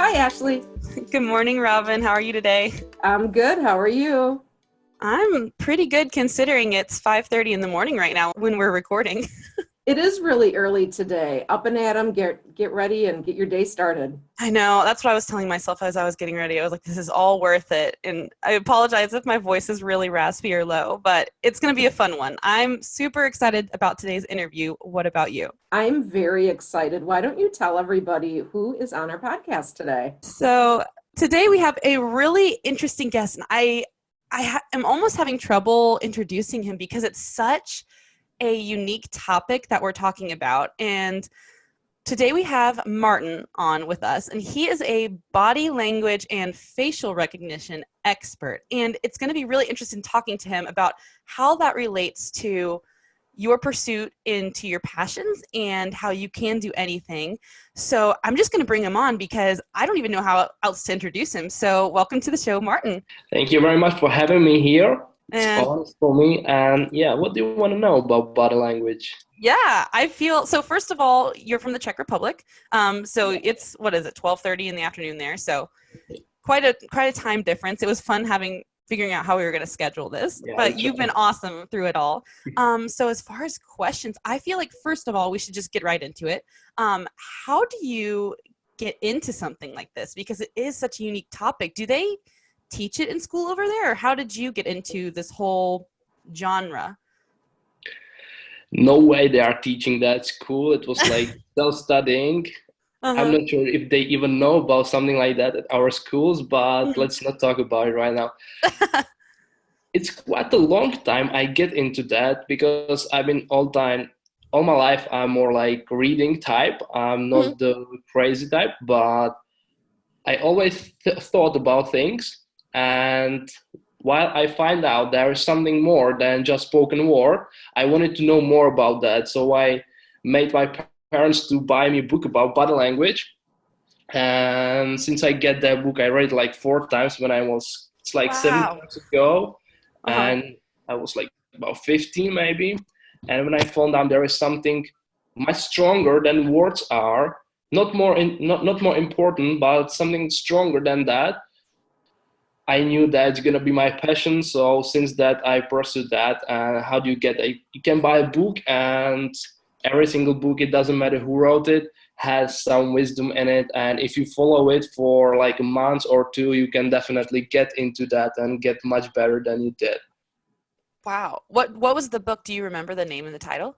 Hi, Ashley. Good morning, Robyn. How are you today? I'm good. How are you? I'm pretty good considering it's 5:30 in the morning right now when we're recording. It is really early today. Up and at 'em, get ready and get your day started. I know, that's what I was telling myself as I was getting ready. I was like, this is all worth it. And I apologize if my voice is really raspy or low, but it's going to be a fun one. I'm super excited about today's interview. What about you? I'm very excited. Why don't you tell everybody who is on our podcast today? So today we have a really interesting guest, and I am almost having trouble introducing him because it's such a unique topic that we're talking about. And today we have Martin on with us, and he is a body language and facial recognition expert. And it's going to be really interesting talking to him about how that relates to your pursuit into your passions and how you can do anything. So I'm just going to bring him on because I don't even know how else to introduce him. So welcome to the show, Martin. Thank you very much for having me here. It's And honest for me. And yeah, what do you want to know about body language? yeah, I feel so. First of all, you're from the Czech Republic, so it's what is it, 12:30 in the afternoon there? So quite a time difference. It was fun figuring out how we were going to schedule this, Yeah, but you've been awesome through it all. So as far as questions, I feel like first of all we should just get right into it. How do you get into something like this? Because it is such a unique topic. Do they teach it in school over there, or how did you get into this whole genre? No way they are teaching that at school. It was like self-studying. I'm Uh-huh. not sure if they even know about something like that at our schools, but Mhm. let's not talk about it right now. It's quite a long time I get into that because I've been all my life, I'm more like reading type. I'm Mhm. not the crazy type, but I always thought about things, and while I find out there is something more than just spoken word, I wanted to know more about that. So I made my parents to buy me a book about body language, and since I get that book, I read it like 4 times when it's like seven Wow. years ago, Uh-huh. and I was like about 15 maybe. And when I found out there is something much stronger than words are, not more important, but something stronger than that, I knew that's gonna be my passion. So since that, I pursued that. And how do you get a? You can buy a book, and every single book, it doesn't matter who wrote it, has some wisdom in it. And if you follow it for like a month or two, you can definitely get into that and get much better than you did. Wow. What was the book? Do you remember the name and the title?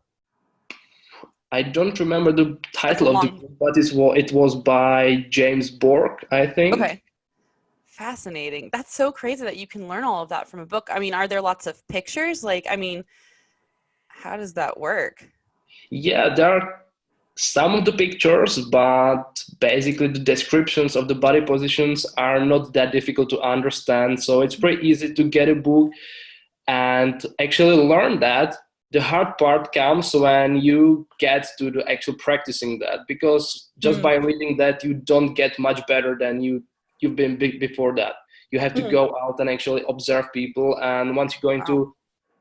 I don't remember the It's a title of the long. book, but it was by James Bork, I think. Okay. Fascinating. That's so crazy that you can learn all of that from a book. I mean, are there lots of pictures? Like, I mean, how does that work? Yeah, there are some of the pictures, but basically the descriptions of the body positions are not that difficult to understand. So it's pretty easy to get a book and actually learn that. The hard part comes when you get to the actual practicing that, because just Mm, by reading that you don't get much better than you've been before that. You have to mm, go out and actually observe people, and once you're going wow. to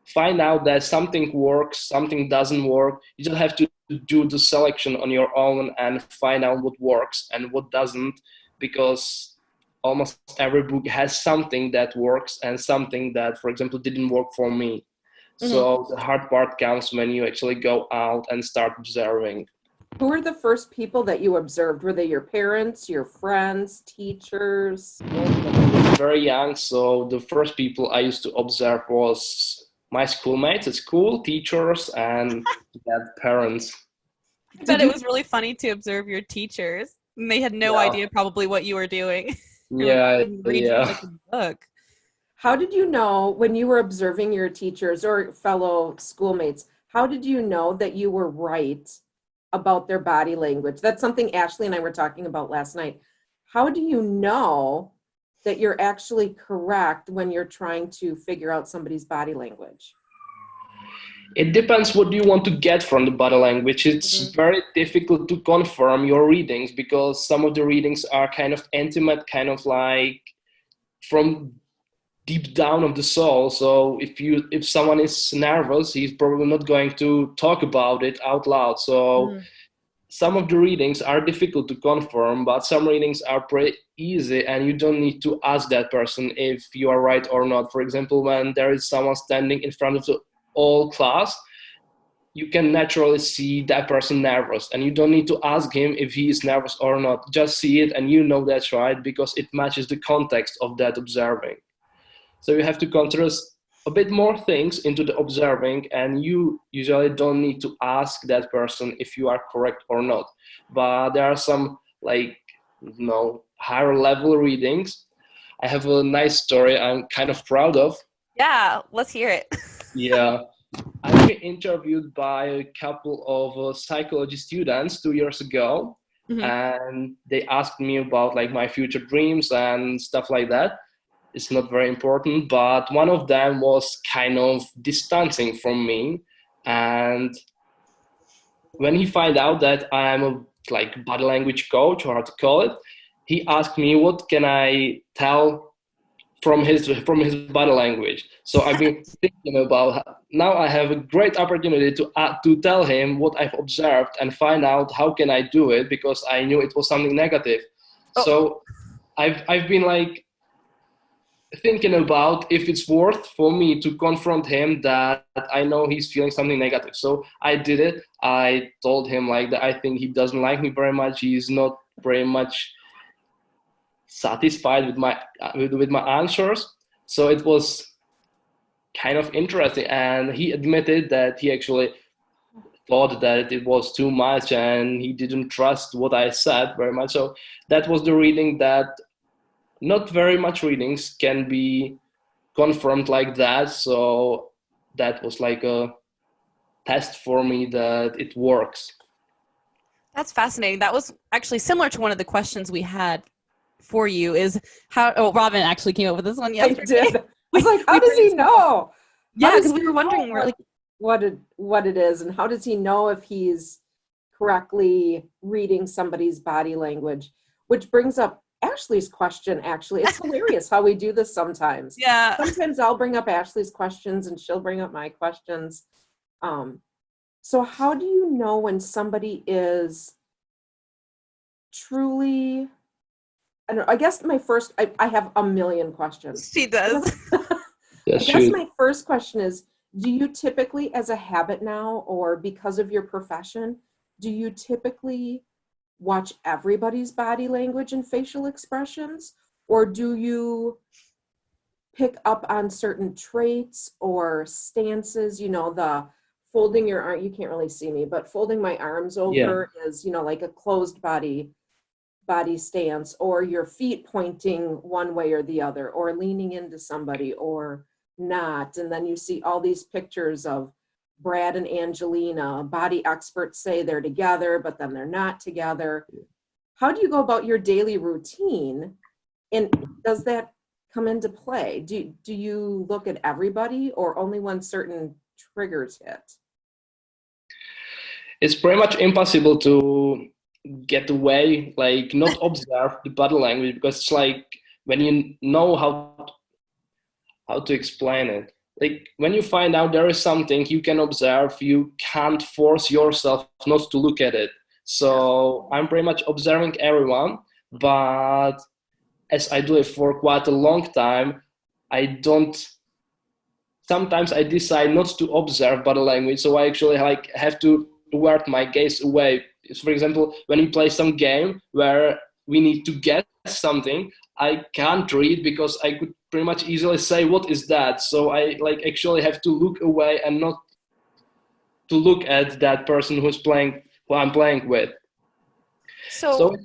find out that something works, something doesn't work, you just have to do the selection on your own and find out what works and what doesn't, because almost every book has something that works and something that, for example, didn't work for me. Hmm. So the hard part comes when you actually go out and start observing. Who were the first people that you observed? Were they your parents, your friends, teachers? I was very young, so the first people I used to observe was my schoolmates at school, teachers, and their parents. I bet Did it you? was really funny to observe your teachers. And they had no Yeah, idea probably what you were doing. They were yeah, reading you yeah. like a book. How did you know when you were observing your teachers or fellow schoolmates? How did you know that you were right about their body language? That's something Ashley and I were talking about last night. How do you know that you're actually correct when you're trying to figure out somebody's body language? It depends what you want to get from the body language. It's Mhm. very difficult to confirm your readings because some of the readings are kind of intimate, kind of like from deep down of the soul. So if someone is nervous, he's probably not going to talk about it out loud. So Mhm. some of the readings are difficult to confirm, but some readings are pretty easy, and you don't need to ask that person if you are right or not. For example, when there is someone standing in front of the whole class, you can naturally see that person nervous, and you don't need to ask him if he is nervous or not. Just see it, and you know that's right, because it matches the context of that observing. So you have to consider a bit more things into the observing, and you usually don't need to ask that person if you are correct or not. But there are some, like, higher level readings. I have a nice story I'm kind of proud of. Yeah, let's hear it. Yeah. I've been interviewed by a couple of psychology students 2 years ago, Mhm. and they asked me about like my future dreams and stuff like that. It's not very important, but one of them was kind of distancing from me, and when he found out that I am a like body language coach, or how to call it, he asked me what can I tell from his body language. So I've been thinking about, now I have a great opportunity to tell him what I've observed and find out how can I do it, because I knew it was something negative. Oh. So I've been like thinking about if it's worth for me to confront him that I know he's feeling something negative. So I did it. I told him like that I think he doesn't like me very much. He's not very much satisfied with my answers. So it was kind of interesting, and he admitted that he actually thought that it was too much and he didn't trust what I said very much. So that was the reading that not very much readings can be confirmed like that. So that was like a test for me that it works. That's fascinating. That was actually similar to one of the questions we had for you is how, Robyn actually came up with this one I yesterday. did. I was like, how does he know? Yeah, How does because we he were wondering, know we're like, what it is, and how does he know if he's correctly reading somebody's body language? Which brings up Ashley's question, actually. It's hilarious how we do this sometimes. yeah. Sometimes I'll bring up Ashley's questions and she'll bring up my questions. So how do you know when somebody is truly, I don't know, I guess I have a million questions. She does. Yeah, I guess shoot. my first question is, do you typically, as a habit now, or because of your profession, do you typically watch everybody's body language and facial expressions? Or do you pick up on certain traits or stances, the folding your arm, you can't really see me, but folding my arms over is, like a closed body stance, or your feet pointing one way or the other, or leaning into somebody or not. And then you see all these pictures of Brad and Angelina. Body experts say they're together, but then they're not together. How do you go about your daily routine? And does that come into play? Do you look at everybody, or only when certain triggers hit? It's pretty much impossible to get away, like not observe the body language, because it's like when you know how to explain it. Like when you find out there is something you can observe, you can't force yourself not to look at it. So I'm pretty much observing everyone, but as I do it for quite a long time, I don't. Sometimes I decide not to observe body language, so I actually like have to avert my gaze away. For example, when we play some game where we need to guess something, I can't read because I could pretty much easily say what is that. So I like actually have to look away and not to look at that person who I'm playing with. So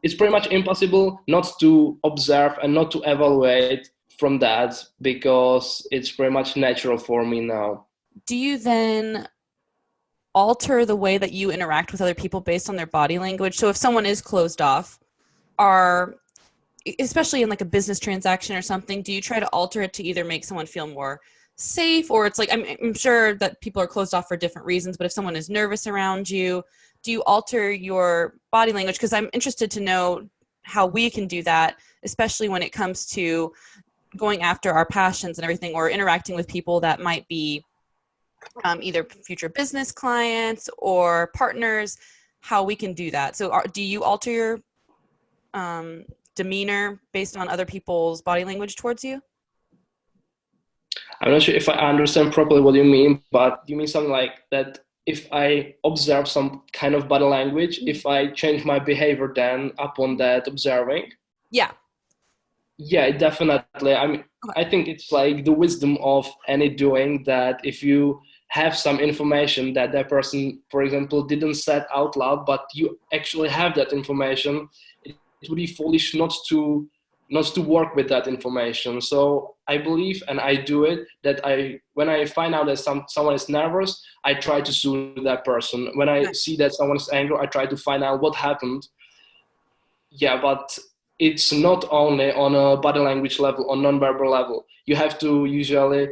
it's pretty much impossible not to observe and not to evaluate from that, because it's pretty much natural for me now. Do you then alter the way that you interact with other people based on their body language? So if someone is closed off, especially in like a business transaction or something, do you try to alter it to either make someone feel more safe, or it's like, I'm sure that people are closed off for different reasons, but if someone is nervous around you, do you alter your body language? Because I'm interested to know how we can do that, especially when it comes to going after our passions and everything, or interacting with people that might be either future business clients or partners. how we can do that. So do you alter your demeanor based on other people's body language towards you? I'm not sure if I understand properly what you mean, but you mean something like that if I observe some kind of body language, if I change my behavior then upon that observing? Yeah. Yeah, definitely. I mean, Okay. I think it's like the wisdom of any doing that if you have some information that that person, for example, didn't say out loud, but you actually have that information, it would be foolish not to work with that information. So I believe, and I do it, that when I find out that someone is nervous, I try to soothe that person. When I see that someone is angry, I try to find out what happened. Yeah, but it's not only on a body language level, on non-verbal level. You have to usually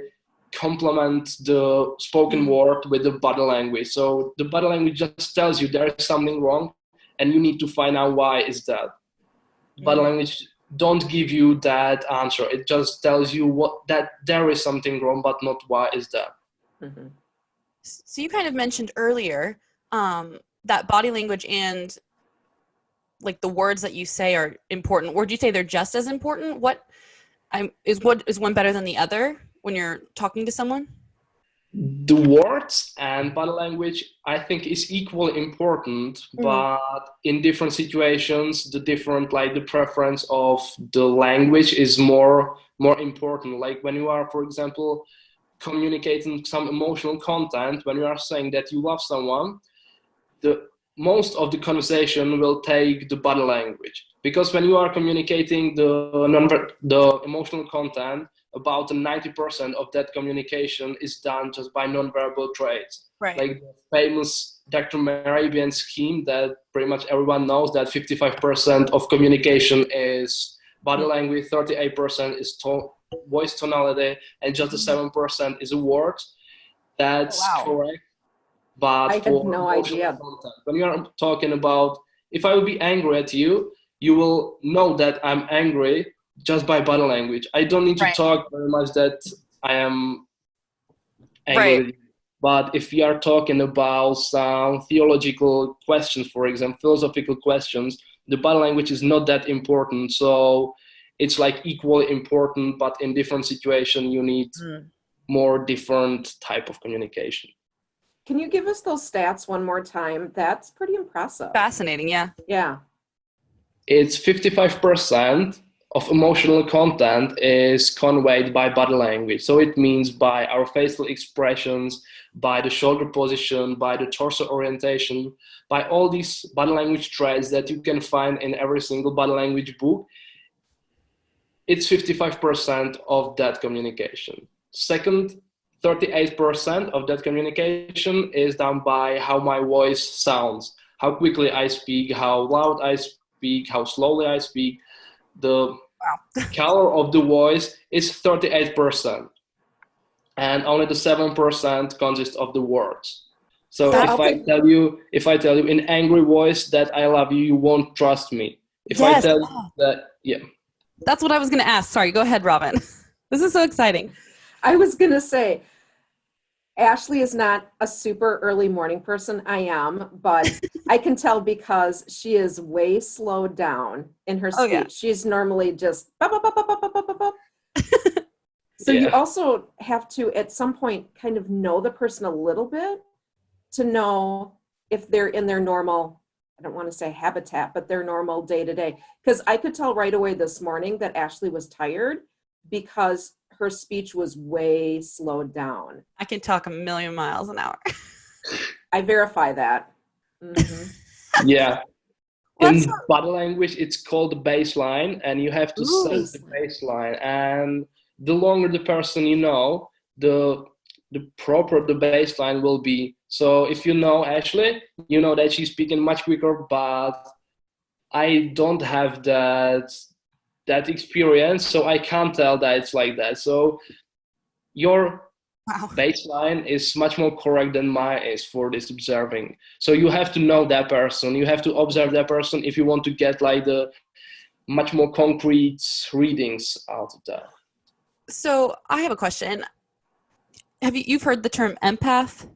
complement the spoken word with the body language. So the body language just tells you there is something wrong, and you need to find out why is that. Body language don't give you that answer. It just tells you that there is something wrong, but not why is that. Mm-hmm. So you kind of mentioned earlier that body language and like the words that you say are important. Would you say they're just as important? What is one better than the other when you're talking to someone? The words and body language, I think, is equally important, but in different situations, the preference of the language is more important. Like when you are, for example, communicating some emotional content, when you are saying that you love someone, most of the conversation will take the body language, because when you are communicating the emotional content, about 90% of that communication is done just by nonverbal traits. Right. Like the famous Dr. Mehrabian scheme that pretty much everyone knows, that 55% of communication is body language, 38% is voice tonality, and just the 7% is a word. That's correct. But I had for no emotional idea. content, when you are talking about, if I will be angry at you, you will know that I'm angry just by body language. I don't need to talk very much that I am angry with you. But if we are talking about some theological questions, for example, philosophical questions, the body language is not that important. So it's like equally important, but in different situations, you need more different type of communication. Can you give us those stats one more time? That's pretty impressive. Fascinating, yeah. Yeah. It's 55% of emotional content is conveyed by body language. So it means by our facial expressions, by the shoulder position, by the torso orientation, by all these body language traits that you can find in every single body language book. It's 55% of that communication. Second, 38% of that communication is done by how my voice sounds, how quickly I speak, how loud I speak, how slowly I speak. The color of the voice is 38%, and only the 7% consists of the words. So if I tell you in angry voice that I love you, you won't trust me. If I tell you that, yeah. That's what I was going to ask. Sorry, go ahead, Robyn. This is so exciting. I was going to say, Ashley is not a super early morning person. I am, but I can tell because she is way slowed down in her speech. Yeah. She's normally just bop, bop, bop, bop, bop, bop, bop, bop. So you also have to, at some point, kind of know the person a little bit to know if they're in their normal, I don't want to say habitat, but their normal day-to-day. Because I could tell right away this morning that Ashley was tired because her speech was way slowed down. I can talk a million miles an hour. I verify that. Mm-hmm. Yeah. In body language, it's called the baseline, and you have to set the baseline. And the longer the person you know, the proper the baseline will be. So if you know Ashley, you know that she's speaking much quicker, but I don't have that experience, so I can't tell that it's like that. So your baseline is much more correct than mine is for this observing. So you have to know that person. You have to observe that person if you want to get like the much more concrete readings out of that. So I have a question. You've heard the term empath,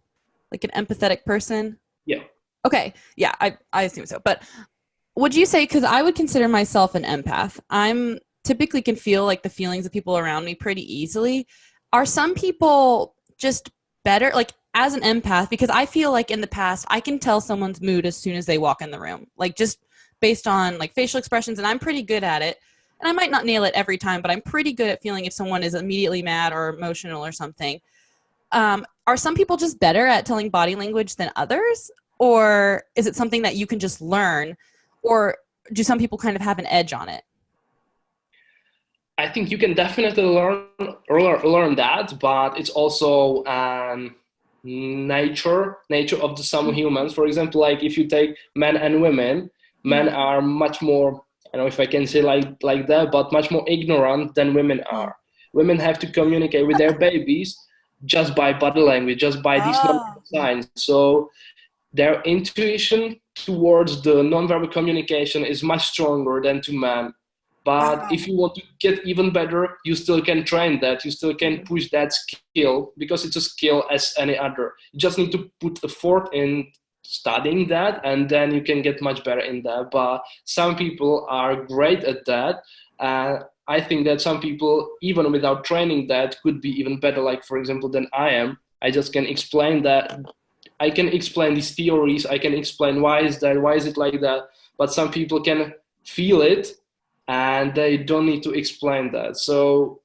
like an empathetic person? Yeah. Okay. Yeah, I assume so. But would you say, because I would consider myself an empath, I'm typically can feel like the feelings of people around me pretty easily. Are some people just better, like as an empath? Because I feel like in the past, I can tell someone's mood as soon as they walk in the room, like just based on like facial expressions, and I'm pretty good at it. And I might not nail it every time, but I'm pretty good at feeling if someone is immediately mad or emotional or something. Are some people just better at telling body language than others? Or is it something that you can just learn? Or do some people kind of have an edge on it? I think you can definitely learn that, but it's also nature of the some humans. For example, like if you take men and women, men are much more, I don't know if I can say like that, but much more ignorant than women are. Women have to communicate with their babies just by body language, just by these signs. So their intuition towards the nonverbal communication is much stronger than to men. But if you want to get even better, you still can train that. You still can push that skill because it's a skill as any other. You just need to put effort in studying that, and then you can get much better in that. But some people are great at that. I think that some people, even without training that, could be even better, like, for example, than I am. I just can explain that. I can explain these theories. I can explain why is that, why is it like that. But some people can feel it, and they don't need to explain that. So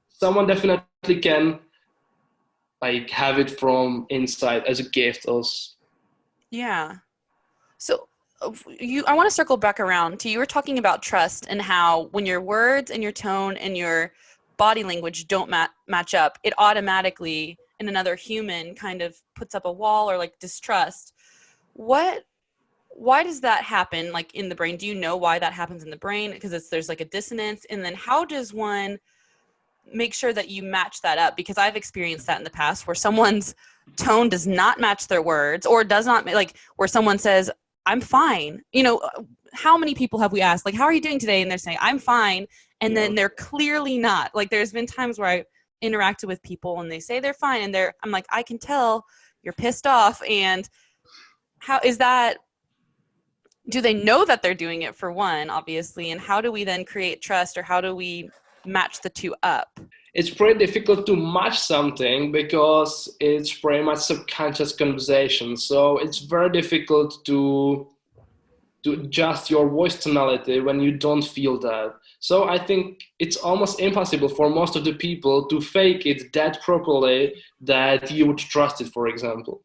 someone definitely can like have it from inside as a gift also. Yeah. So I want to circle back around to you were talking about trust and how when your words and your tone and your body language don't match up, it automatically in another human kind of puts up a wall or like distrust. Why does that happen, like in the brain? Do you know why that happens in the brain? Because there's like a dissonance. And then how does one make sure that you match that up? Because I've experienced that in the past where someone's tone does not match their words, or does not, like where someone says, I'm fine. You know, how many people have we asked, like, how are you doing today? And they're saying, I'm fine. And then they're clearly not. Like there's been times where I interacted with people and they say they're fine. And I'm like, I can tell you're pissed off. And how is that? Do they know that they're doing it, for one, obviously, and how do we then create trust, or how do we match the two up? It's pretty difficult to match something because it's pretty much subconscious conversation. So it's very difficult to adjust your voice tonality when you don't feel that. So I think it's almost impossible for most of the people to fake it that properly that you would trust it, for example.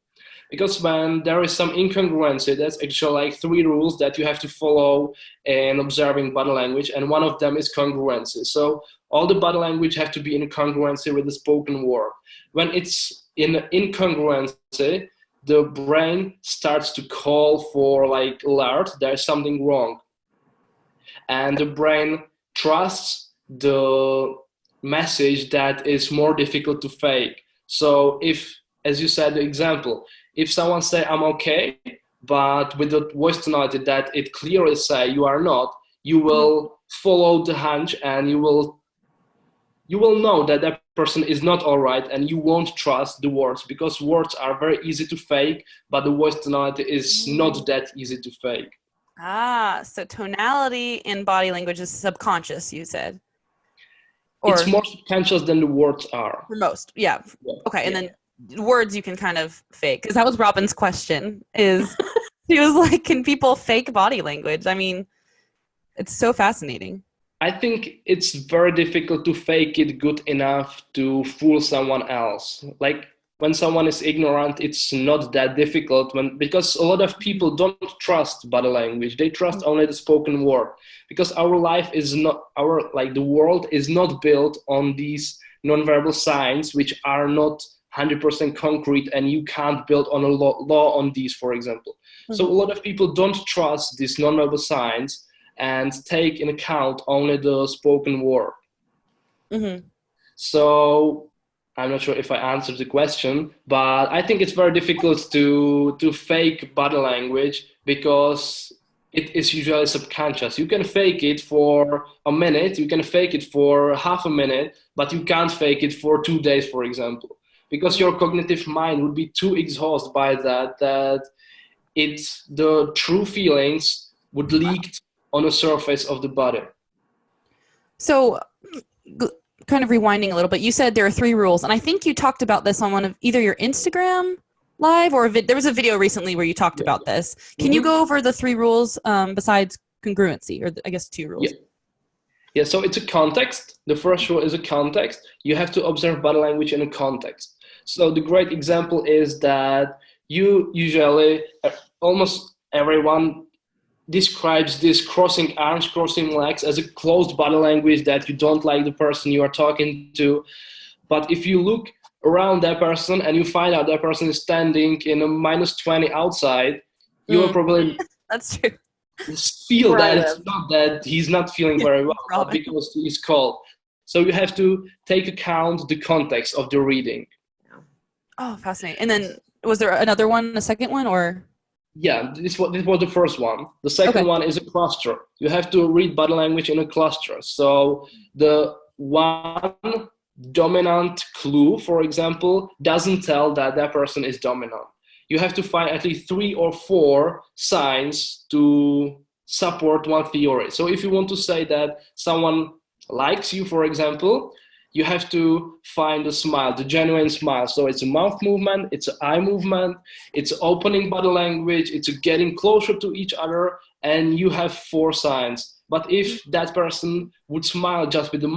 Because when there is some incongruency, that's actually like 3 rules that you have to follow in observing body language, and one of them is congruency. So all the body language have to be in congruency with the spoken word. When it's in incongruency, the brain starts to call for like alert, there's something wrong. And the brain trusts the message that is more difficult to fake. So if, as you said, the example, if someone say I'm okay, but with the voice tonality that it clearly say you are not, you will follow the hunch, and you will know that that person is not all right, and you won't trust the words, because words are very easy to fake, but the voice tonality is not that easy to fake. So tonality in body language is subconscious, you said? Or it's more subconscious than the words are. For most, yeah. Okay, and then words you can kind of fake, because that was Robyn's question, is she was like, can people fake body language? I mean, it's so fascinating. I think it's very difficult to fake it good enough to fool someone else. Like when someone is ignorant, it's not that difficult, because a lot of people don't trust body language. They trust only the spoken word, because our life is not the world is not built on these nonverbal signs, which are not 100% concrete, and you can't build on a law on these, for example. So a lot of people don't trust these nonverbal signs and take in account only the spoken word. So I'm not sure if I answered the question, but I think it's very difficult to fake body language, because it is usually subconscious. You can fake it for a minute, you can fake it for half a minute, but you can't fake it for 2 days, for example, because your cognitive mind would be too exhausted by that it's the true feelings would leak on the surface of the body. So, kind of rewinding a little bit, you said there are 3 rules, and I think you talked about this on one of either your Instagram live or there was a video recently where you talked about this. Can you go over the 3 rules besides congruency, or I guess 2 rules? Yeah, so it's a context. The first rule is a context. You have to observe body language in a context. So the great example is that you usually, almost everyone describes this crossing arms, crossing legs as a closed body language, that you don't like the person you are talking to. But if you look around that person and you find out that person is standing in a -20 outside, you will probably That's true. feel that it's not that he's not feeling very well, but because he's cold. So you have to take account the context of the reading. Oh, fascinating. And then was there another one, a second one, or? Yeah, this was the first one. The second one is a cluster. You have to read body language in a cluster. So the one dominant clue, for example, doesn't tell that that person is dominant. You have to find at least 3 or 4 signs to support one theory. So if you want to say that someone likes you, for example, you have to find a smile, the genuine smile. So it's a mouth movement, it's an eye movement, it's opening body language, it's a getting closer to each other, and you have 4 signs. But if that person would smile just with the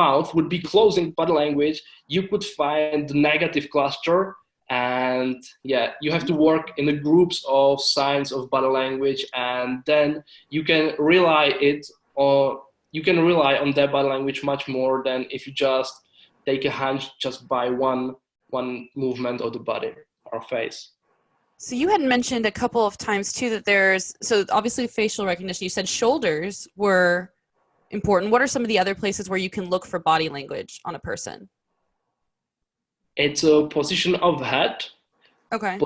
mouth would be closing body language, you could find the negative cluster. And yeah, you have to work in the groups of signs of body language, and then you can rely on that body language much more than if you just take a hunch just by one movement of the body or face. So you had mentioned a couple of times too that so obviously facial recognition, you said shoulders were important. What are some of the other places where you can look for body language on a person? It's a position of head,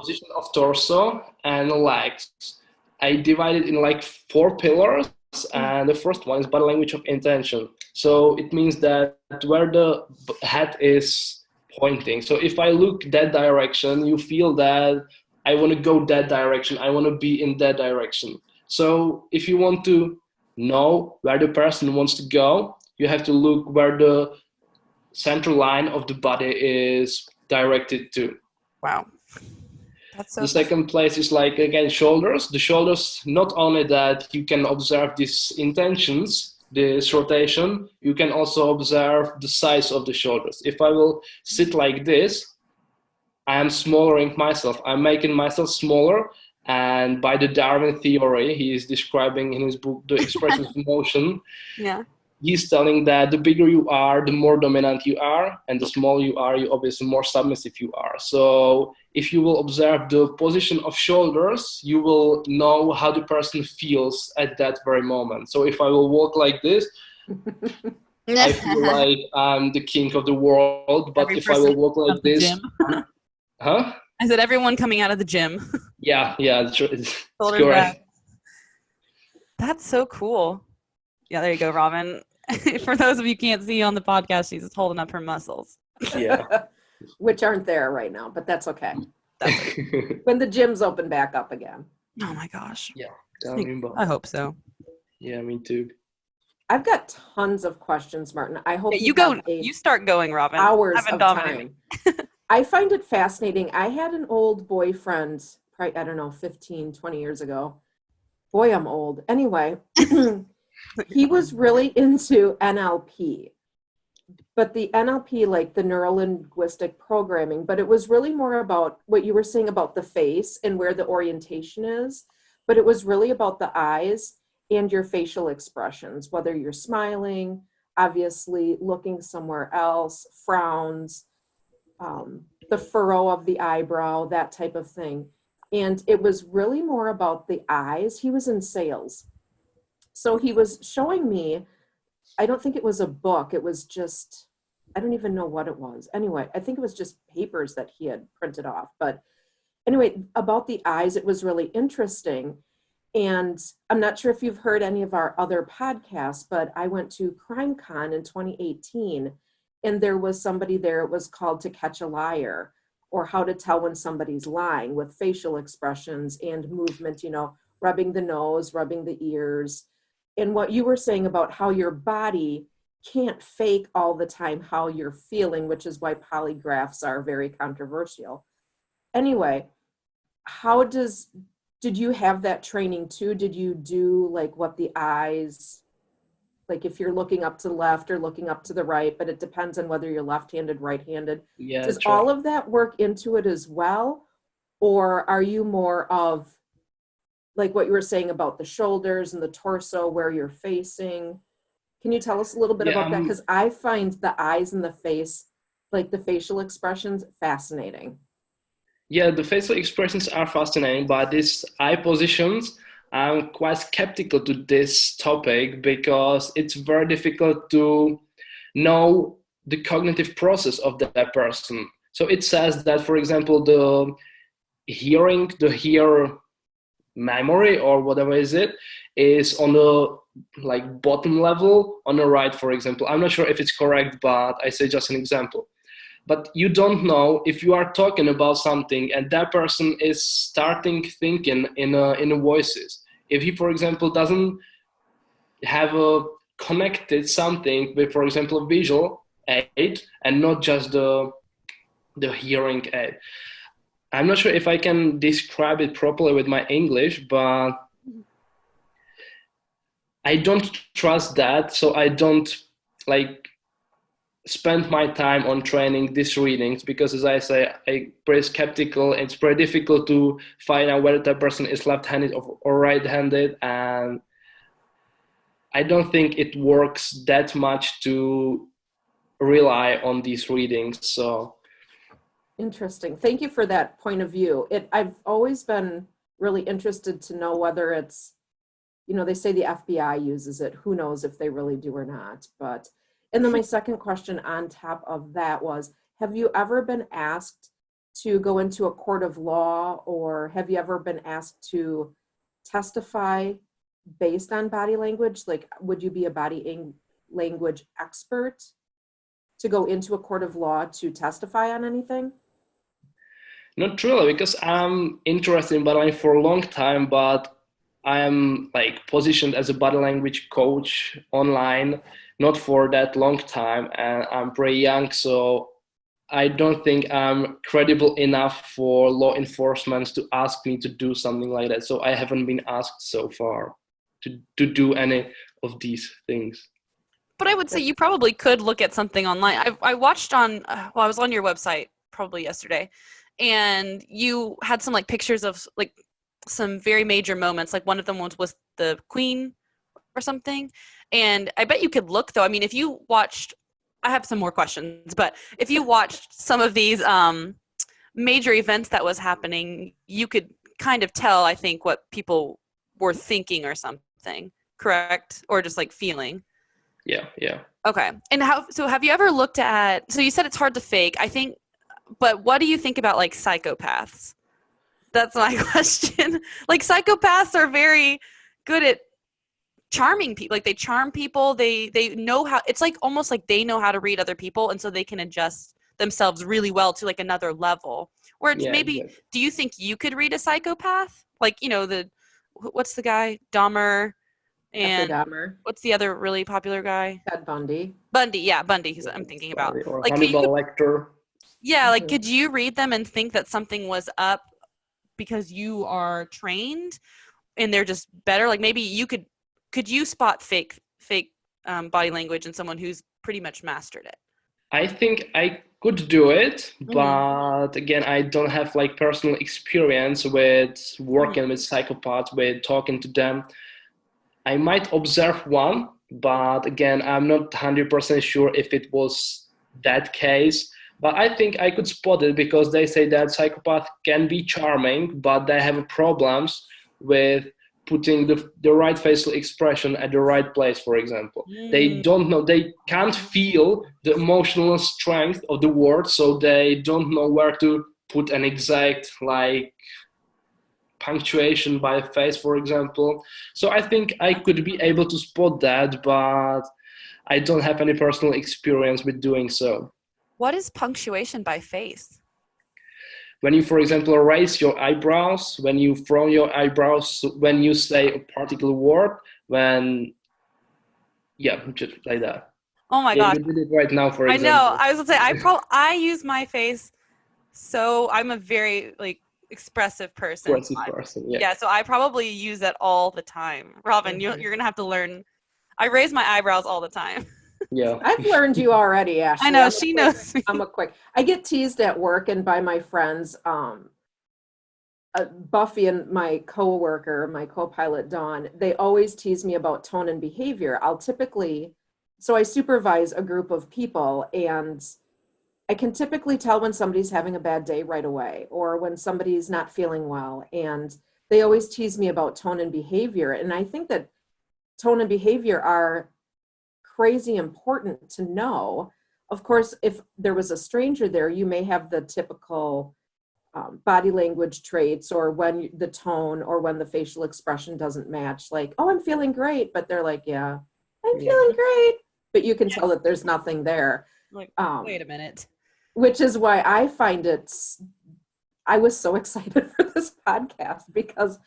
position of torso, and legs. I divide it in like 4 pillars, and the first one is body language of intention. So it means that where the head is pointing. So if I look that direction, you feel that I want to go that direction. I want to be in that direction. So if you want to know where the person wants to go, you have to look where the central line of the body is directed to. Wow. That's so the second place is like, again, shoulders. The shoulders, not only that you can observe these intentions, this rotation, you can also observe the size of the shoulders. If I will sit like this, I am smaller myself. I'm making myself smaller. And by the Darwin theory, he is describing in his book, The Expression of Motion. Yeah. He's telling that the bigger you are, the more dominant you are, and the smaller you are, you obviously more submissive you are. So if you will observe the position of shoulders, you will know how the person feels at that very moment. So if I will walk like this, I feel like I'm the king of the world. But if I will walk like this, huh? I said everyone coming out of the gym. Yeah, it's Shoulders correct. back. That's so cool. Yeah, there you go, Robyn. For those of you who can't see on the podcast, she's holding up her muscles. Yeah. Which aren't there right now, but that's okay. When the gyms open back up again. Oh my gosh. Yeah. I hope so. Yeah, me too. I've got tons of questions, Martin. I hope you start going, Robyn. Hours of time. I find it fascinating. I had an old boyfriend, probably, I don't know, 15, 20 years ago. Boy, I'm old. Anyway, he was really into NLP. But the NLP, like the neuro-linguistic programming, but it was really more about what you were saying about the face and where the orientation is. But it was really about the eyes and your facial expressions, whether you're smiling, obviously looking somewhere else, frowns, the furrow of the eyebrow, that type of thing. And it was really more about the eyes. He was in sales. So he was showing me, I don't think it was a book. It was just, I don't even know what it was. Anyway, I think it was just papers that he had printed off. But anyway, about the eyes, it was really interesting. And I'm not sure if you've heard any of our other podcasts, but I went to CrimeCon in 2018, and there was somebody there. It was called To Catch a Liar. or how to tell when somebody's lying with facial expressions and movement, rubbing the nose, rubbing the ears. And what you were saying about how your body can't fake all the time how you're feeling, which is why polygraphs are very controversial. Anyway, did you have that training too? Did you do like what the eyes, like if you're looking up to the left or looking up to the right, but it depends on whether you're left-handed, right-handed. Yeah, Does true. all of that work into it as well? Or are you more of like what you were saying about the shoulders and the torso, where you're facing? Can you tell us a little bit Yeah, about that? Because I find the eyes and the face, like the facial expressions, fascinating. yeah, the facial expressions are fascinating, but these eye positions, I'm quite skeptical to this topic because it's very difficult to know the cognitive process of that person. So it says that, for example, the hear memory or whatever is on the like bottom level on the right, for example. I'm not sure if it's correct, but I say just an example. But you don't know if you are talking about something and that person is starting thinking in a voices. If he, for example, doesn't have a connected something with, for example, a visual aid and not just the hearing aid. I'm not sure if I can describe it properly with my English, but I don't trust that, so I don't like spend my time on training these readings because, as I say, I'm pretty skeptical. It's pretty difficult to find out whether that person is left-handed or right-handed, and I don't think it works that much to rely on these readings. So Interesting. Thank you for that point of view. I've always been really interested to know whether it's, they say the FBI uses it. Who knows if they really do or not. And then my second question on top of that was, have you ever been asked to go into a court of law, or have you ever been asked to testify based on body language? Like, would you be a language expert to go into a court of law to testify on anything? not really, because I'm interested in body language for a long time, but I am like positioned as a body language coach online, not for that long time, and I'm pretty young, so I don't think I'm credible enough for law enforcement to ask me to do something like that. So I haven't been asked so far to do any of these things. But I would say you probably could look at something online. I watched on, well, I was on your website probably yesterday, and you had some like pictures of like some very major moments. Like one of them was with the Queen or something. And I bet you could look though. I mean, if you watched, I have some more questions, but if you watched some of these major events that was happening, you could kind of tell, I think, what people were thinking or something, correct? Or just like feeling. Yeah. Okay. And so have you ever looked at, so you said it's hard to fake, I think, but what do you think about like psychopaths? That's my question. Like psychopaths are very good at charming people. Like they charm people. They know how, it's like almost like they know how to read other people. And so they can adjust themselves really well to like another level. Where it's maybe, exactly. do you think you could read a psychopath? Like, what's the guy? Dahmer. And Dahmer. what's the other really popular guy? Ted Bundy. Bundy, yeah, Bundy, who's I'm thinking about. Or Like, Hannibal Lecter. Yeah, like, could you read them and think that something was up because you are trained and they're just better? Like, maybe could you spot fake body language in someone who's pretty much mastered it? I think I could do it, but again, I don't have like personal experience with working with psychopaths, with talking to them. I might observe one, but again, I'm not 100% sure if it was that case. But I think I could spot it because they say that psychopaths can be charming, but they have problems with putting the right facial expression at the right place, for example. They don't know, they can't feel the emotional strength of the word, so they don't know where to put an exact like punctuation by a face, for example. So I think I could be able to spot that, but I don't have any personal experience with doing so. What is punctuation by face? when you, for example, raise your eyebrows, when you frown your eyebrows, when you say a particular word, when, yeah, just like that. Oh my Yeah, gosh. you did it right now, for I know. example. I was gonna say I use my face, so I'm a very like expressive person. Aggressive person, yeah. Yeah, so I probably use that all the time. Robyn, you're gonna have to learn. I raise my eyebrows all the time. Yeah. I've learned you already, I Ashley. know she knows me. I'm a quick. I get teased at work and by my friends. Buffy and my coworker, my co-pilot Dawn, they always tease me about tone and behavior. So I supervise a group of people, and I can typically tell when somebody's having a bad day right away or when somebody's not feeling well. And they always tease me about tone and behavior. And I think that tone and behavior are crazy important to know. Of course, if there was a stranger there, you may have the typical body language traits, or when the tone or when the facial expression doesn't match, like, oh, I'm feeling great, but they're like, yeah, I'm feeling great, but you can tell that there's nothing there. Like, wait a minute. Which is why I was so excited for this podcast, because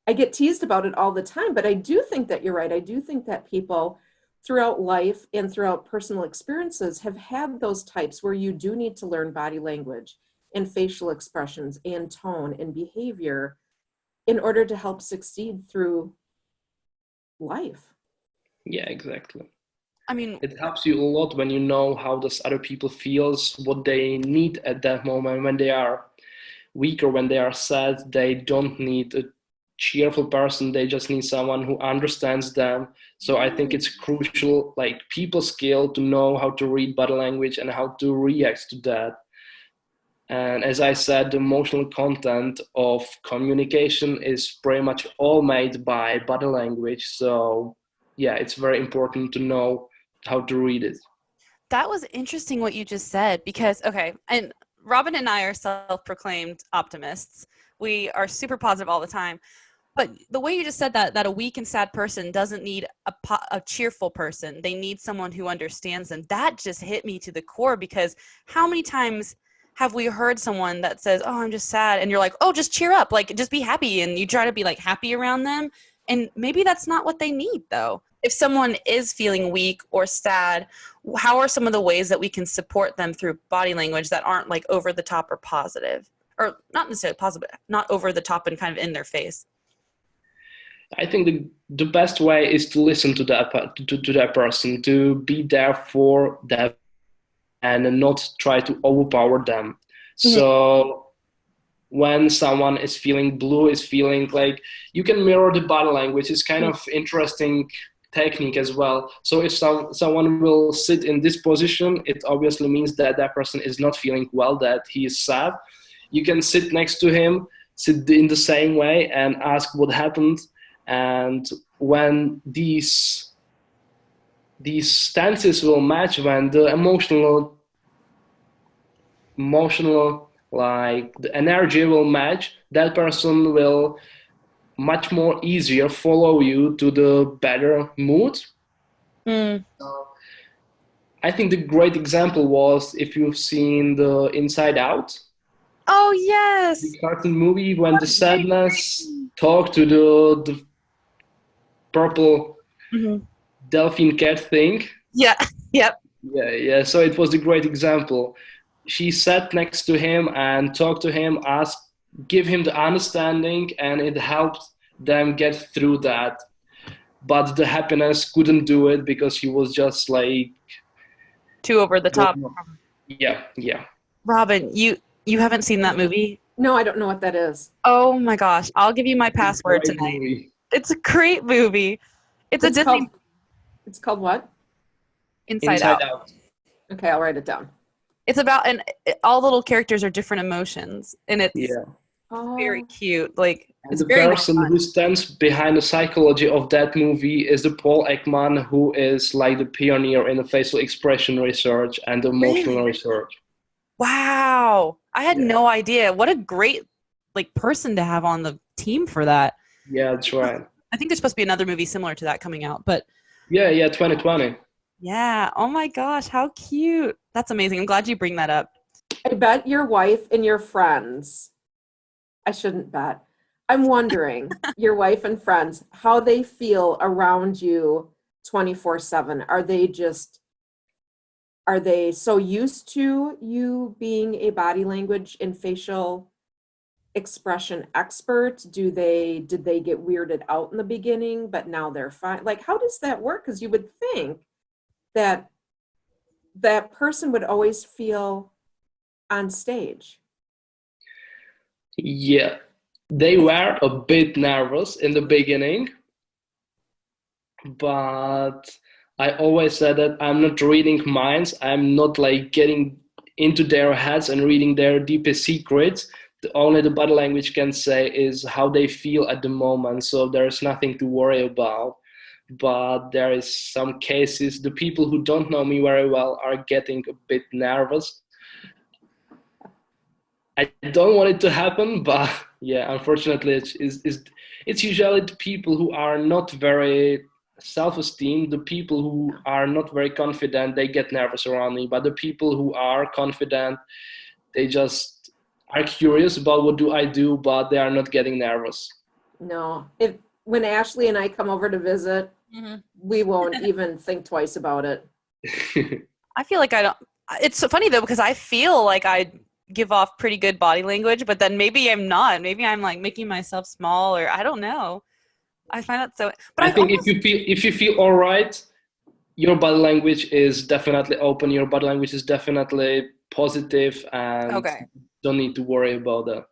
I get teased about it all the time, but I do think that you're right. I do think that people throughout life and throughout personal experiences have had those types where you do need to learn body language and facial expressions and tone and behavior in order to help succeed through life. Yeah, exactly. I mean, it helps you a lot when you know how those other people feels, what they need at that moment. When they are weak or when they are sad, they don't need a cheerful person, they just need someone who understands them. So I think it's crucial, like people skill, to know how to read body language and how to react to that. And as I said, the emotional content of communication is pretty much all made by body language. So yeah, it's very important to know how to read it. that was interesting what you just said, because, okay, and Robyn and I are self-proclaimed optimists. We are super positive all the time. But the way you just said that a weak and sad person doesn't need a cheerful person. They need someone who understands them. That just hit me to the core, because how many times have we heard someone that says, oh, I'm just sad. And you're like, oh, just cheer up. Like, just be happy. And you try to be like happy around them. And maybe that's not what they need, though. If someone is feeling weak or sad, how are some of the ways that we can support them through body language that aren't like over the top or positive? Or not necessarily positive, not over the top and kind of in their face. I think the best way is to listen to that person, to be there for them, and not try to overpower them. So when someone is feeling blue, is feeling like, you can mirror the body language. It's kind of interesting technique as well. So if someone will sit in this position, it obviously means that that person is not feeling well, that he is sad. You can sit next to him, sit in the same way, and ask what happened. And when these stances will match, when the emotional like the energy will match, that person will much more easier follow you to the better mood. So I think the great example was, if you've seen the Inside Out, Oh, yes. the cartoon movie, when the sadness talked to the purple delphine cat thing. Yeah. Yep. Yeah. So it was a great example. She sat next to him and talked to him, give him the understanding, and it helped them get through that. But the happiness couldn't do it, because he was just like Too over the top. Yeah. Robyn, you haven't seen that movie? No, I don't know what that is. Oh my gosh. I'll give you my password tonight. Movie. It's a great movie. It's a Disney. It's called what? Inside Out. Okay, I'll write it down. It's about, and all little characters are different emotions, and it's very cute. Like, and it's the very person who stands behind the psychology of that movie is the Paul Ekman, who is like the pioneer in the facial expression research and emotional research. Wow. I had no idea. What a great person to have on the team for that. Yeah, that's right. I think there's supposed to be another movie similar to that coming out, but yeah, 2020. Yeah. Oh my gosh, how cute. That's amazing. I'm glad you bring that up. I bet your wife and your friends, I shouldn't bet. I'm wondering, your wife and friends, how they feel around you 24/7. Are they so used to you being a body language and facial expression expert? Did they get weirded out in the beginning, but now they're fine? Like, how does that work? Because you would think that that person would always feel on stage. Yeah, they were a bit nervous in the beginning, but I always said that I'm not reading minds. I'm not like getting into their heads and reading their deepest secrets. Only the body language can say is how they feel at the moment. So there's nothing to worry about. But there is some cases, the people who don't know me very well are getting a bit nervous. I don't want it to happen, but yeah, unfortunately, it's usually the people who are not very self-esteemed, the people who are not very confident, they get nervous around me. But the people who are confident, they just are curious about what do I do, but they are not getting nervous. No, if when Ashley and I come over to visit, we won't even think twice about it. I feel like I don't. It's so funny though, because I feel like I give off pretty good body language, but then maybe I'm not. Maybe I'm like making myself small, or I don't know. I find that so. But I think if you feel all right, your body language is definitely open. Your body language is definitely positive, and okay. don't need to worry about that.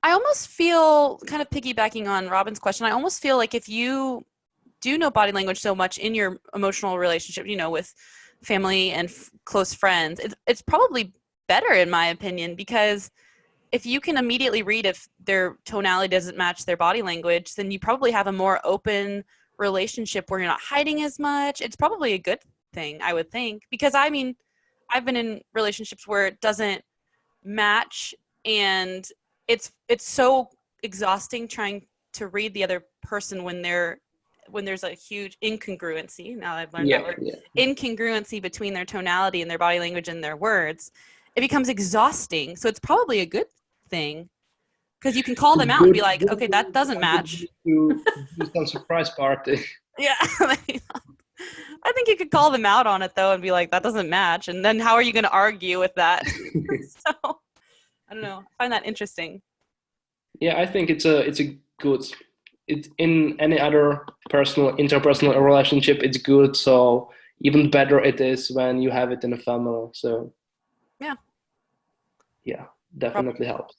I almost feel, kind of piggybacking on Robin's question, I almost feel like if you do know body language so much in your emotional relationship, with family and close friends, it's probably better in my opinion, because if you can immediately read if their tonality doesn't match their body language, then you probably have a more open relationship where you're not hiding as much. It's probably a good thing, I would think, because I mean, I've been in relationships where it doesn't match, and it's so exhausting trying to read the other person when there's a huge incongruency. Now I've learned that word. Incongruency between their tonality and their body language and their words. It becomes exhausting. So it's probably a good thing, because you can call them out and be like, okay, that doesn't match. To do some surprise party. Yeah. I think you could call them out on it though and be like, that doesn't match. And then how are you going to argue with that? So I don't know. I find that interesting. Yeah, I think it's a good. It's in any other interpersonal relationship, it's good. So even better it is when you have it in a family. So yeah, definitely helps.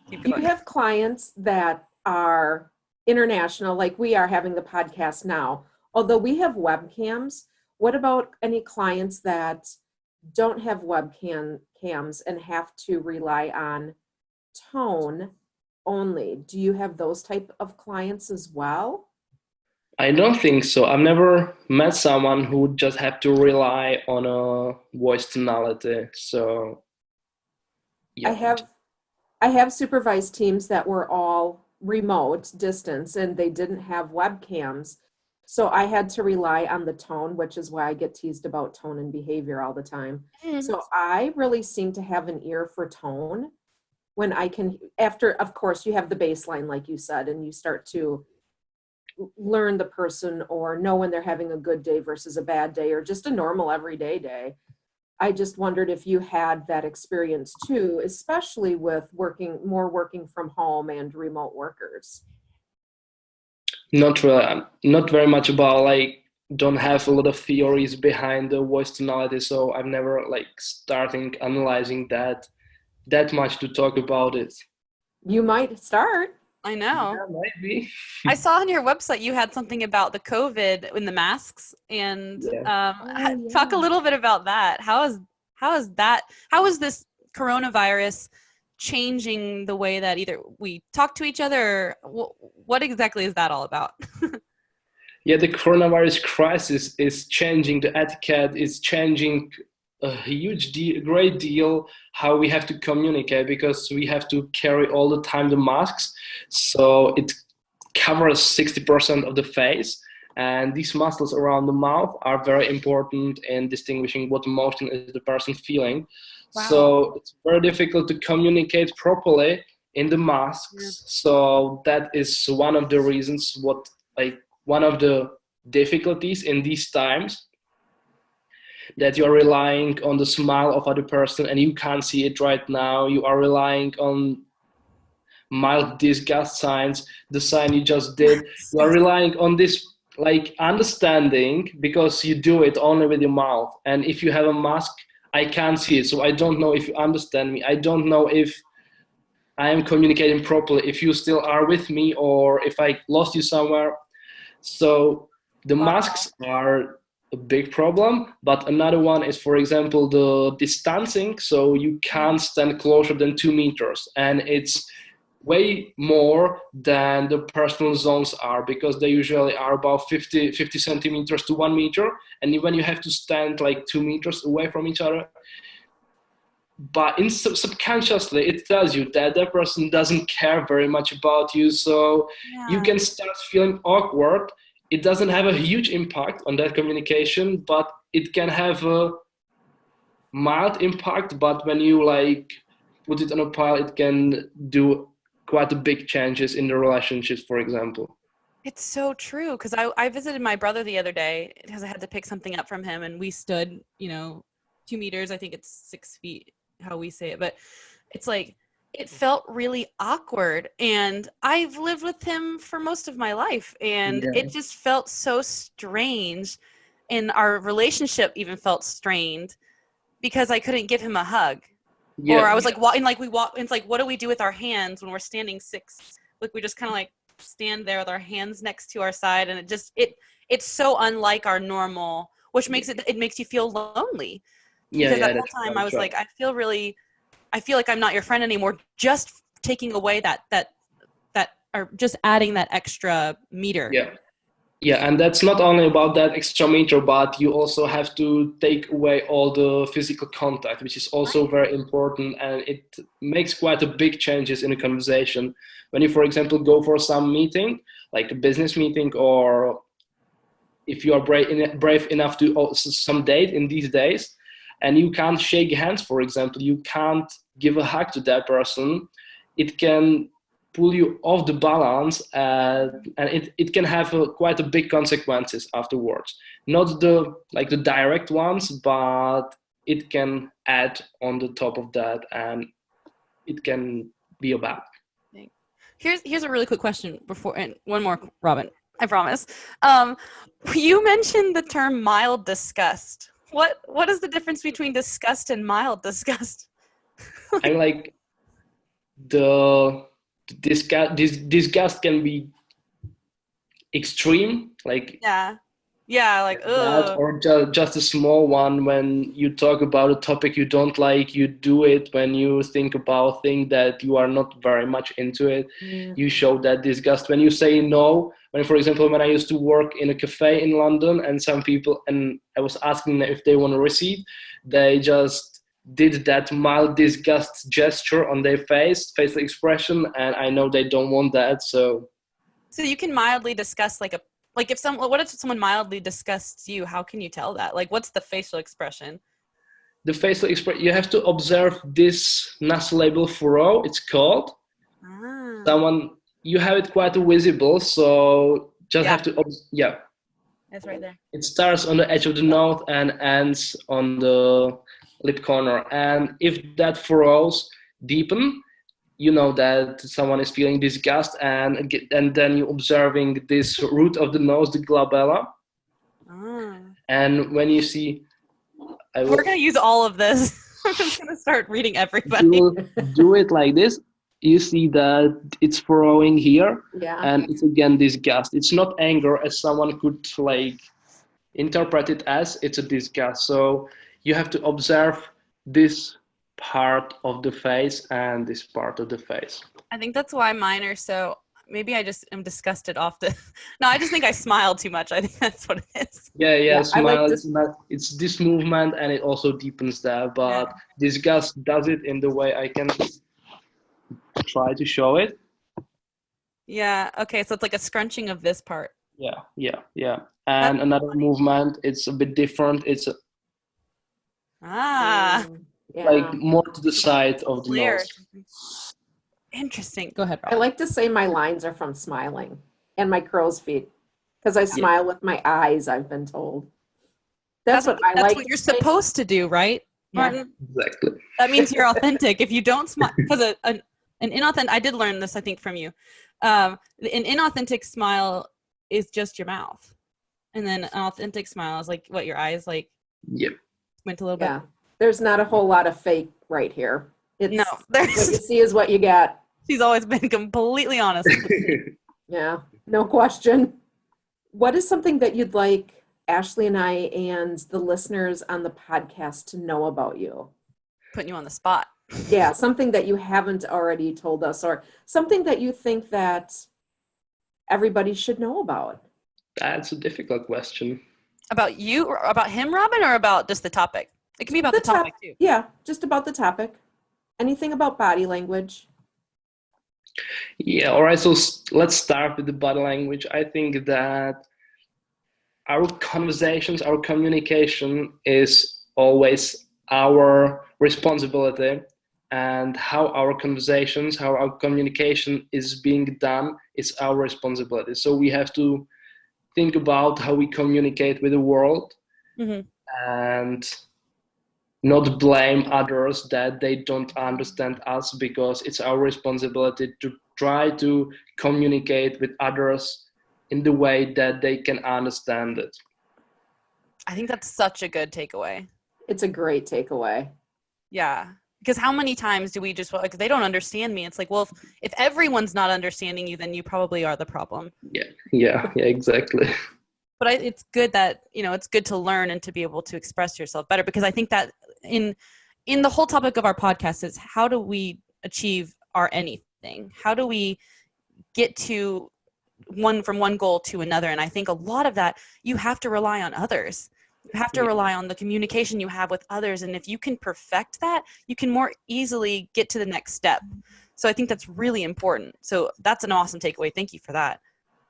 Do you have clients that are international, like we are having the podcast now? Although we have webcams, what about any clients that don't have webcams and have to rely on tone only? Do you have those type of clients as well? I don't think so. I've never met someone who would just have to rely on a voice tonality. So yeah. I have supervised teams that were all remote distance and they didn't have webcams. So I had to rely on the tone, which is why I get teased about tone and behavior all the time. So I really seem to have an ear for tone when I can, after, of course, you have the baseline, like you said, and you start to learn the person or know when they're having a good day versus a bad day or just a normal everyday day. I just wondered if you had that experience too, especially with working from home and remote workers. Not really, not very much about like, don't have a lot of theories behind the voice tonality. So I've never like starting analyzing that much to talk about it. You might start. I know. Yeah, maybe. I saw on your website you had something about the COVID in the masks, and talk a little bit about that. How is this coronavirus changing the way that either we talk to each other, or what exactly is that all about? Yeah, the coronavirus crisis is changing the etiquette, it's changing a great deal how we have to communicate, because we have to carry all the time the masks. So it covers 60% of the face. And these muscles around the mouth are very important in distinguishing what emotion is the person feeling. Wow. So it's very difficult to communicate properly in the masks. Yeah. So that is one of the reasons, one of the difficulties in these times, that you're relying on the smile of other person and you can't see it right now. You are relying on mild disgust signs, the sign you just did. You are relying on this like understanding because you do it only with your mouth. And if you have a mask, I can't see it. So I don't know if you understand me. I don't know if I am communicating properly, if you still are with me or if I lost you somewhere. So the masks are a big problem, but another one is, for example, the distancing. So you can't stand closer than 2 meters, and it's way more than the personal zones are, because they usually are about 50 centimeters to 1 meter, and when you have to stand like 2 meters away from each other, but subconsciously it tells you that that person doesn't care very much about you, so you can start feeling awkward. It doesn't have a huge impact on that communication, but it can have a mild impact. But when you like put it on a pile, it can do quite a big changes in the relationships, for example. It's so true, because I visited my brother the other day because I had to pick something up from him, and we stood, 2 meters. I think it's 6 feet, how we say it, but it's like, it felt really awkward, and I've lived with him for most of my life, and it just felt so strange, and our relationship even felt strained because I couldn't give him a hug. Or I was like, it's like, what do we do with our hands when we're standing six? Like, we just kind of like stand there with our hands next to our side, and it's so unlike our normal, which makes it makes you feel lonely. Because that whole time I was like, I feel like I'm not your friend anymore, just taking away that or just adding that extra meter. Yeah, and that's not only about that extra meter, but you also have to take away all the physical contact, which is also very important, and it makes quite a big changes in a conversation. When you, for example, go for some meeting, like a business meeting, or if you are brave enough to some date in these days, and you can't shake hands, for example, you can't give a hug to that person, it can pull you off the balance, and it can have quite a big consequences afterwards. Not the direct ones, but it can add on the top of that, and it can be a bad. Here's a really quick question before, and one more, Robyn, I promise. You mentioned the term mild disgust. What is the difference between disgust and mild disgust? I like the disgust can be extreme, like like that, or just a small one. When you talk about a topic you don't like, you do it. When you think about things that you are not very much into it, you show that disgust. When you say no, for example, when I used to work in a cafe in London, and some people, and I was asking them if they want a receipt, they just did that mild disgust gesture on their facial expression, and I know they don't want that. So you can mildly discuss what if someone mildly disgusts you? How can you tell that? Like, what's the facial expression? The facial expression, you have to observe this nasolabial furrow, it's called. You have it quite visible, so just have to it's right there. It starts on the edge of the nose and ends on the lip corner, and if that furrows deepen, you know that someone is feeling disgust, and then you're observing this root of the nose, the glabella. And when you see, we're gonna use all of this. I'm just gonna start reading everybody. You will do it like this. You see that it's furrowing here, and it's again disgust. It's not anger, as someone could interpret it as. It's a disgust. So you have to observe this part of the face and this part of the face. I think that's why mine are so. Maybe I just am disgusted off the. No, I just think I smile too much. I think that's what it is. Yeah, smile. It's this movement, and it also deepens that. But disgust does it in the way I can try to show it. Yeah. Okay. So it's like a scrunching of this part. Yeah. And another movement, it's a bit different. It's Yeah. more to the side of the Glare or nose. something. Interesting. Go ahead, I Rob. like to say my lines are from smiling and my crow's feet because I Yeah. smile with my eyes, I've been told. That's what I That's like what to you're say. supposed to do, right, Yeah. Martin? Exactly. That means you're authentic. If you don't smile, because an inauthentic, I did learn this, I think, from you. An inauthentic smile is just your mouth. And then an authentic smile is like what your eyes like Yep. went a little Yeah. bit. There's not a whole lot of fake right here. It's No, what you there's see is what you get. she's always been completely honest. Yeah, no question. What is something that you'd like Ashley and I and the listeners on the podcast to know about you? Putting you on the spot. Yeah, something that you haven't already told us, or something that you think that everybody should know about. That's a difficult question. About you or about him, Robin, or about just the topic? It can be about the topic too. Yeah, just about the topic. Anything about body language? Yeah, all right, so let's start with the body language. I think that our conversations, our communication is always our responsibility, and how our conversations, how our communication is being done is our responsibility. So we have to think about how we communicate with the world, Mm-hmm. and not blame others that they don't understand us, because it's our responsibility to try to communicate with others in the way that they can understand it. I think that's such a good takeaway. It's a great takeaway. Yeah. Because how many times do we just, like, they don't understand me? It's like, well, if everyone's not understanding you, then you probably are the problem. Yeah, exactly. But it's good that, it's good to learn and to be able to express yourself better, because I think that in the whole topic of our podcast is how do we achieve our anything? How do we get to from one goal to another? And I think a lot of that, you have to rely on others. You have to Yeah. rely on the communication you have with others. And if you can perfect that, you can more easily get to the next step. So I think that's really important. So that's an awesome takeaway. Thank you for that.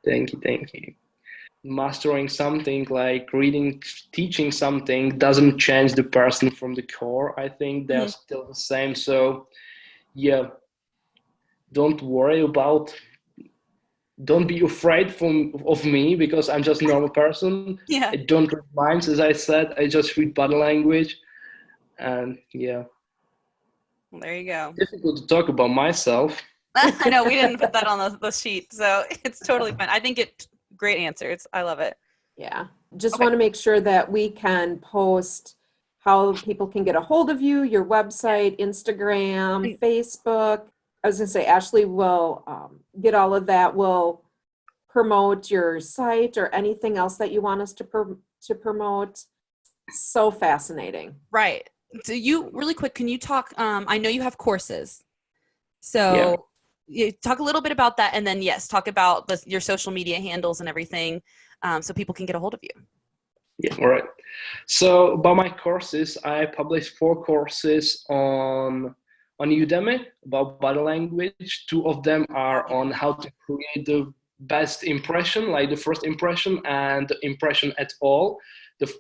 Thank you. Mastering something like reading, teaching something doesn't change the person from the core. I think they're still the same. So yeah, don't worry about, don't be afraid of me, because I'm just a normal person. Yeah. I don't read minds, as I said. I just read body language. And yeah, Well, there you go. difficult to talk about myself. I know we didn't put that on the sheet, so it's totally fine. I think great answers. I love it. Yeah, just Okay. want to make sure that we can post how people can get a hold of you, your website, Instagram, Facebook. I was going to say, Ashley will get all of that. We'll promote your site or anything else that you want us to promote. So fascinating. Right. So you, really quick, can you talk, I know you have courses. So you talk a little bit about that, and then yes, talk about your social media handles and everything, so people can get a hold of you. Yeah, all right. So about my courses, I published 4 courses on Udemy about body language. 2 of them are on how to create the best impression, like the first impression and the impression at all.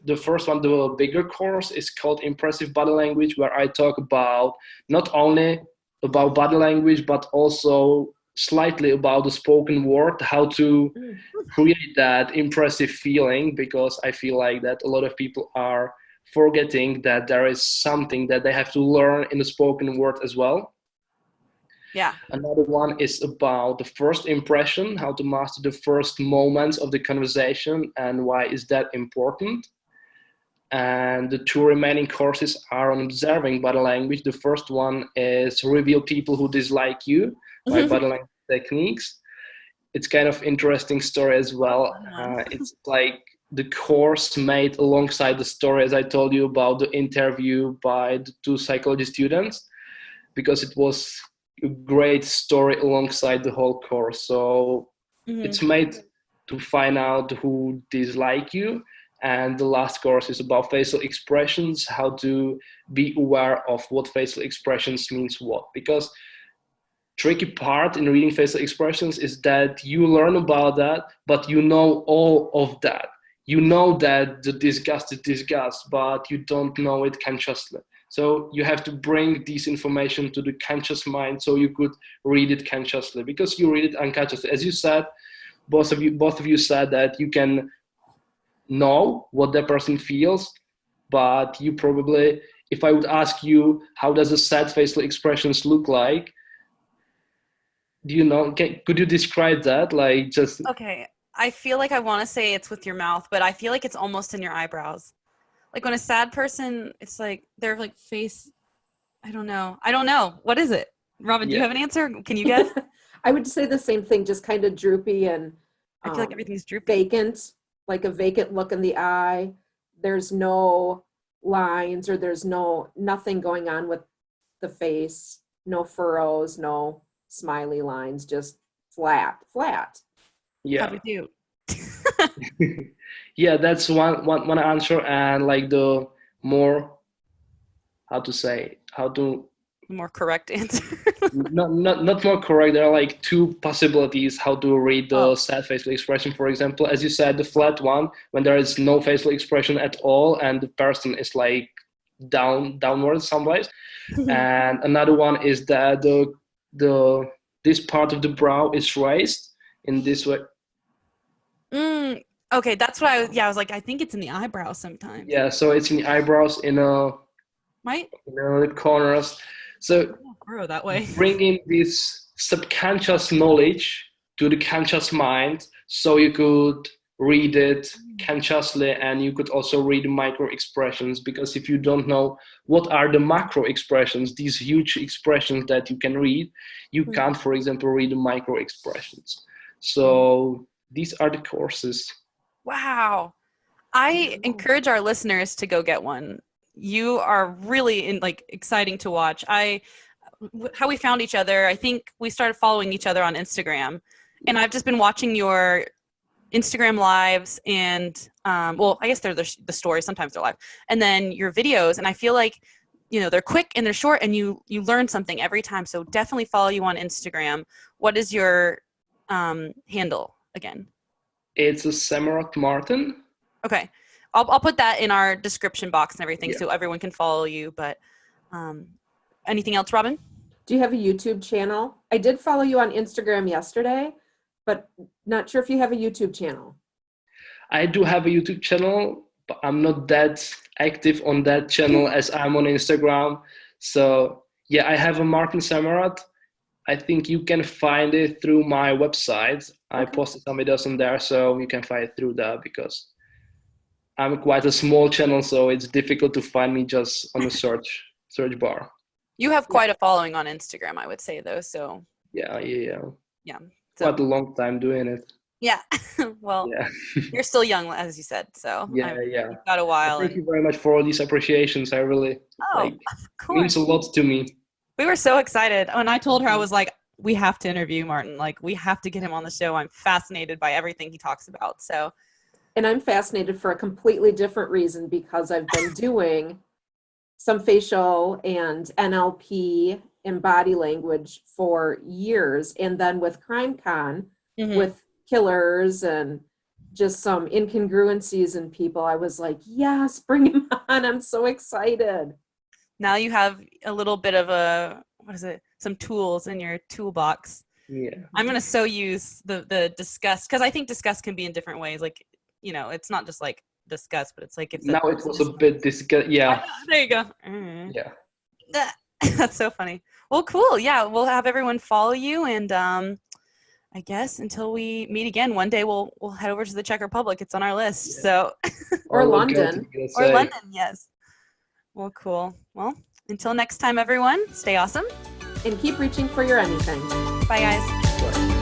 The first one, the bigger course, is called Impressive Body Language, where I talk about not only about body language, but also slightly about the spoken word, how to create that impressive feeling, because I feel like that a lot of people are forgetting that there is something that they have to learn in the spoken word as well. Yeah. Another one is about the first impression, how to master the first moments of the conversation, and why is that important. And the 2 remaining courses are on observing body language. The first one is Reveal People Who Dislike You, my body language techniques. It's kind of interesting story as well. It's like the course made alongside the story, as I told you, about the interview by the 2 psychology students, because it was a great story alongside the whole course. So it's made to find out who dislike you. And the last course is about facial expressions, how to be aware of what facial expressions means what. Because tricky part in reading facial expressions is that you learn about that, but you know all of that. You know that the disgust is disgust, but you don't know it consciously. So you have to bring this information to the conscious mind so you could read it consciously, because you read it unconsciously. As you said, both of you said that you can know what the person feels, but you probably, if I would ask you, how does a sad facial expressions look like? Do you know? Could you describe that? Like just. Okay. I feel like I want to say it's with your mouth, but I feel like it's almost in your eyebrows. Like when a sad person, it's like their like face. I don't know. What is it? Robyn, do you have an answer? Can you guess? I would say the same thing, just kind of droopy and I feel like everything's droopy. vacant, like a vacant look in the eye. There's no lines, or there's nothing going on with the face, no furrows, no smiley lines, just flat. Yeah. How do you? Yeah, that's one answer. And like the more, More correct answer. not more correct. There are like two possibilities how to read the sad facial expression. For example, as you said, the flat one, when there is no facial expression at all and the person is like downwards someplace. And another one is that this part of the brow is raised in this way. Okay, that's what I was like, I think it's in the eyebrows sometimes. Yeah, so it's in the eyebrows, Right? in the corners. So Grow that way. bringing this subconscious knowledge to the conscious mind, so you could read it consciously, and you could also read the micro expressions, because if you don't know what are the macro expressions, these huge expressions that you can read, you can't, for example, read the micro expressions. So these are the courses. Wow. I encourage our listeners to go get one. You are really exciting to watch. How we found each other, I think we started following each other on Instagram, and I've just been watching your Instagram lives and I guess they're the stories, sometimes they're live, and then your videos, and I feel like they're quick and they're short and you learn something every time. So definitely follow you on Instagram. What is your handle again? It's a Semerad Martin. Okay, I'll put that in our description box and everything, so everyone can follow you. But anything else, Robyn? Do you have a YouTube channel? I did follow you on Instagram yesterday, but not sure if you have a YouTube channel. I do have a YouTube channel, but I'm not that active on that channel as I'm on Instagram. So yeah, I have a Martin Semerad. I think you can find it through my website. I posted some videos on there, so you can find it through that, because I'm quite a small channel, so it's difficult to find me just on the search bar. You have quite a following on Instagram, I would say, though. So Yeah. So, quite a long time doing it. Yeah. Well, you're still young, as you said. So yeah. You've got a while. Thank you very much for all these appreciations. I really of course. means a lot to me. We were so excited. When I told her, I was like, we have to interview Martin. Like, we have to get him on the show. I'm fascinated by everything he talks about. So, and I'm fascinated for a completely different reason, because I've been doing some facial and NLP and body language for years. And then with CrimeCon, with killers and just some incongruencies in people, I was like, yes, bring him on. I'm so excited. Now you have a little bit of some tools in your toolbox. Yeah. I'm going to so use the disgust, because I think disgust can be in different ways. Like, it's not just like disgust, but it's like if now it was a bit disgust. Yeah. There you go. Yeah. That's so funny. Well, cool. Yeah, we'll have everyone follow you, and I guess until we meet again, one day we'll head over to the Czech Republic. It's on our list. Yeah. So or London. Or London, yes. Well, cool. Well, until next time, everyone, stay awesome. And keep reaching for your anything. Bye, guys. Bye.